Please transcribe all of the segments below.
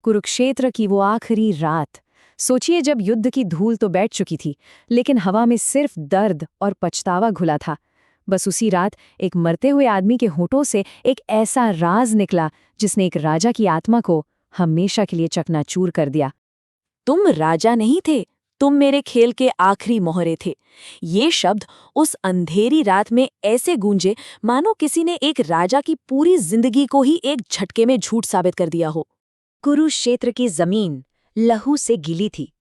कुरुक्षेत्र की वो आखिरी रात। सोचिए, जब युद्ध की धूल तो बैठ चुकी थी, लेकिन हवा में सिर्फ दर्द और पछतावा घुला था। बस उसी रात एक मरते हुए आदमी के होठों से एक ऐसा राज निकला जिसने एक राजा की आत्मा को हमेशा के लिए चकनाचूर कर दिया। तुम राजा नहीं थे, तुम मेरे खेल के आखिरी मोहरे थे। ये शब्द उस अंधेरी रात में ऐसे गूंजे मानो किसी ने एक राजा की पूरी जिंदगी को ही एक झटके में झूठ साबित कर दिया हो। कुरुक्षेत्र की जमीन लहू से गीली थी।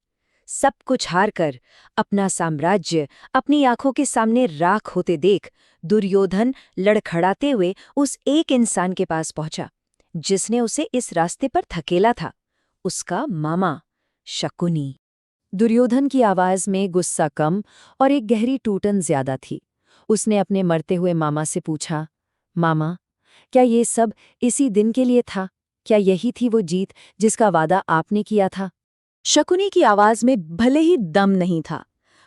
सब कुछ हारकर अपना साम्राज्य अपनी आंखों के सामने राख होते देख दुर्योधन लड़खड़ाते हुए उस एक इंसान के पास पहुंचा जिसने उसे इस रास्ते पर धकेला था, उसका मामा शकुनी। दुर्योधन की आवाज में गुस्सा कम और एक गहरी टूटन ज्यादा थी। उसने अपने मरते हुए मामा से पूछा, मामा, क्या ये सब इसी दिन के लिए था? क्या यही थी वो जीत जिसका वादा आपने किया था? शकुनी की आवाज में भले ही दम नहीं था,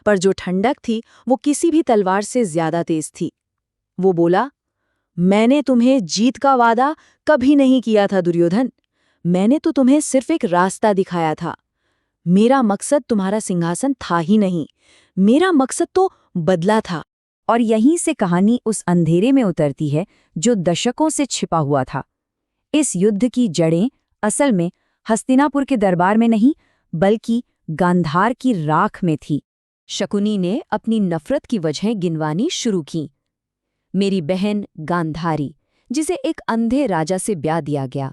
पर जो ठंडक थी वो किसी भी तलवार से ज्यादा तेज थी। वो बोला, मैंने तुम्हें जीत का वादा कभी नहीं किया था दुर्योधन। मैंने तो तुम्हें सिर्फ एक रास्ता दिखाया था। मेरा मकसद तुम्हारा सिंहासन था ही नहीं, मेरा मकसद तो बदला था। और यहीं से कहानी उस अंधेरे में उतरती है जो दशकों से छिपा हुआ था। इस युद्ध की जड़ें असल में हस्तिनापुर के दरबार में नहीं, बल्कि गांधार की राख में थी। शकुनी ने अपनी नफरत की वजहें गिनवानी शुरू की। मेरी बहन गांधारी, जिसे एक अंधे राजा से ब्याह दिया गया।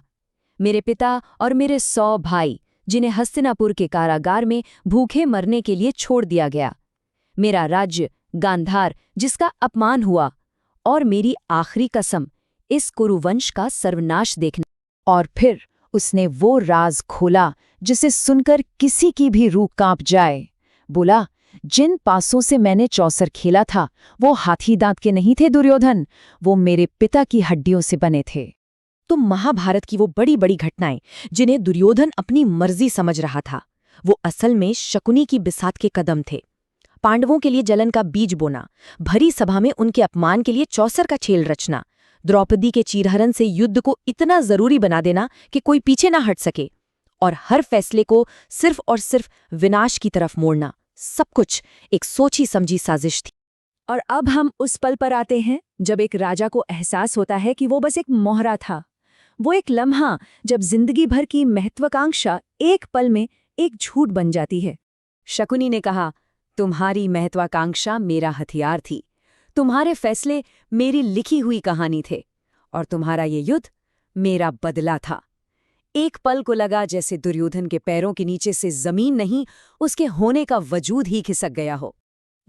मेरे पिता और मेरे 100 भाई, जिन्हें हस्तिनापुर के कारागार में भूखे मरने के लिए छोड़ दिया गया। मेरा राज्य गांधार, जिसका अपमान हुआ। और मेरी आखिरी कसम, इस कुरुवंश का सर्वनाश देखना। और फिर उसने वो राज खोला जिसे सुनकर किसी की भी रूह कांप जाए। बोला, जिन पासों से मैंने चौसर खेला था वो हाथी दांत के नहीं थे दुर्योधन, वो मेरे पिता की हड्डियों से बने थे। तो महाभारत की वो बड़ी बड़ी घटनाएं जिन्हें दुर्योधन अपनी मर्जी समझ रहा था, वो असल में शकुनी की बिसात के कदम थे। पांडवों के लिए जलन का बीज बोना, भरी सभा में उनके अपमान के लिए चौसर का छेल रचना, द्रौपदी के चीरहरण से युद्ध को इतना जरूरी बना देना कि कोई पीछे ना हट सके, और हर फैसले को सिर्फ और सिर्फ विनाश की तरफ मोड़ना, सब कुछ एक सोची समझी साजिश थी। और अब हम उस पल पर आते हैं जब एक राजा को एहसास होता है कि वो बस एक मोहरा था। वो एक लम्हा जब जिंदगी भर की महत्वाकांक्षा एक पल में एक झूठ बन जाती है। शकुनी ने कहा, तुम्हारी महत्वाकांक्षा मेरा हथियार थी, तुम्हारे फैसले मेरी लिखी हुई कहानी थे, और तुम्हारा ये युद्ध मेरा बदला था। एक पल को लगा जैसे दुर्योधन के पैरों के नीचे से जमीन नहीं, उसके होने का वजूद ही खिसक गया हो।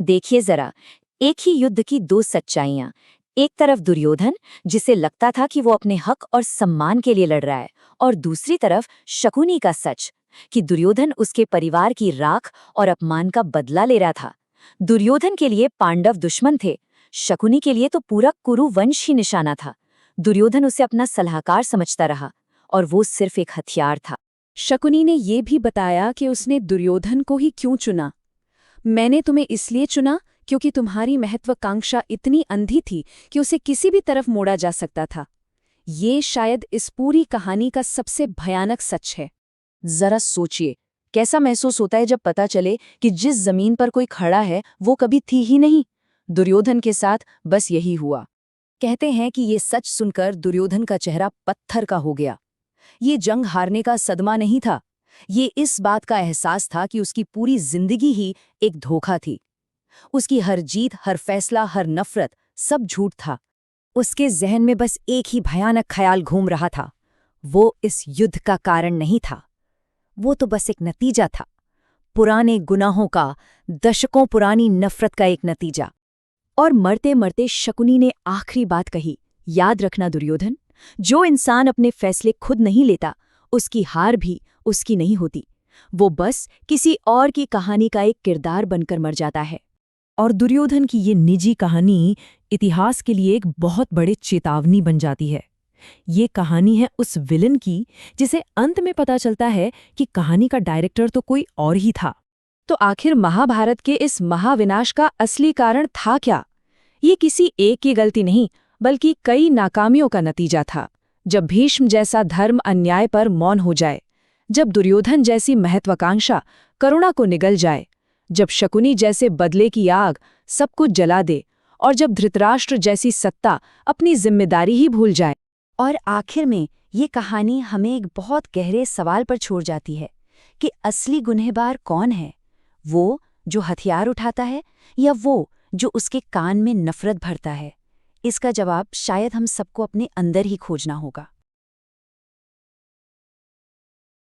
देखिए जरा, एक ही युद्ध की दो सच्चाइयां। एक तरफ दुर्योधन, जिसे लगता था कि वो अपने हक और सम्मान के लिए लड़ रहा है, और दूसरी तरफ शकुनी का सच कि दुर्योधन उसके परिवार की राख और अपमान का बदला ले रहा था। दुर्योधन के लिए पांडव दुश्मन थे, शकुनी के लिए तो पूरा कुरुवंश ही निशाना था। दुर्योधन उसे अपना सलाहकार समझता रहा, और वो सिर्फ एक हथियार था। शकुनी ने ये भी बताया कि उसने दुर्योधन को ही क्यों चुना। मैंने तुम्हें इसलिए चुना क्योंकि तुम्हारी महत्वाकांक्षा इतनी अंधी थी कि उसे किसी भी तरफ मोड़ा जा सकता था। ये शायद इस पूरी कहानी का सबसे भयानक सच है। जरा सोचिए, कैसा महसूस होता है जब पता चले कि जिस जमीन पर कोई खड़ा है वो कभी थी ही नहीं। दुर्योधन के साथ बस यही हुआ। कहते हैं कि ये सच सुनकर दुर्योधन का चेहरा पत्थर का हो गया। ये जंग हारने का सदमा नहीं था, ये इस बात का एहसास था कि उसकी पूरी जिंदगी ही एक धोखा थी। उसकी हर जीत, हर फैसला, हर नफरत, सब झूठ था। उसके जहन में बस एक ही भयानक ख्याल घूम रहा था, वो इस युद्ध का कारण नहीं था, वो तो बस एक नतीजा था, पुराने गुनाहों का, दशकों पुरानी नफरत का एक नतीजा। और मरते मरते शकुनी ने आखिरी बात कही, याद रखना दुर्योधन, जो इंसान अपने फैसले खुद नहीं लेता, उसकी हार भी उसकी नहीं होती, वो बस किसी और की कहानी का एक किरदार बनकर मर जाता है। और दुर्योधन की ये निजी कहानी इतिहास के लिए एक बहुत बड़े चेतावनी बन जाती है। ये कहानी है उस विलन की जिसे अंत में पता चलता है कि कहानी का डायरेक्टर तो कोई और ही था। तो आखिर महाभारत के इस महाविनाश का असली कारण था क्या? ये किसी एक की गलती नहीं, बल्कि कई नाकामियों का नतीजा था। जब भीष्म जैसा धर्म अन्याय पर मौन हो जाए, जब दुर्योधन जैसी महत्वाकांक्षा करुणा को निगल जाए, जब शकुनी जैसे बदले की आग सब कुछ जला दे, और जब धृतराष्ट्र जैसी सत्ता अपनी जिम्मेदारी ही भूल जाए। और आखिर में ये कहानी हमें एक बहुत गहरे सवाल पर छोड़ जाती है कि असली गुनहगार कौन है, वो जो हथियार उठाता है या वो जो उसके कान में नफरत भरता है। इसका जवाब शायद हम सबको अपने अंदर ही खोजना होगा।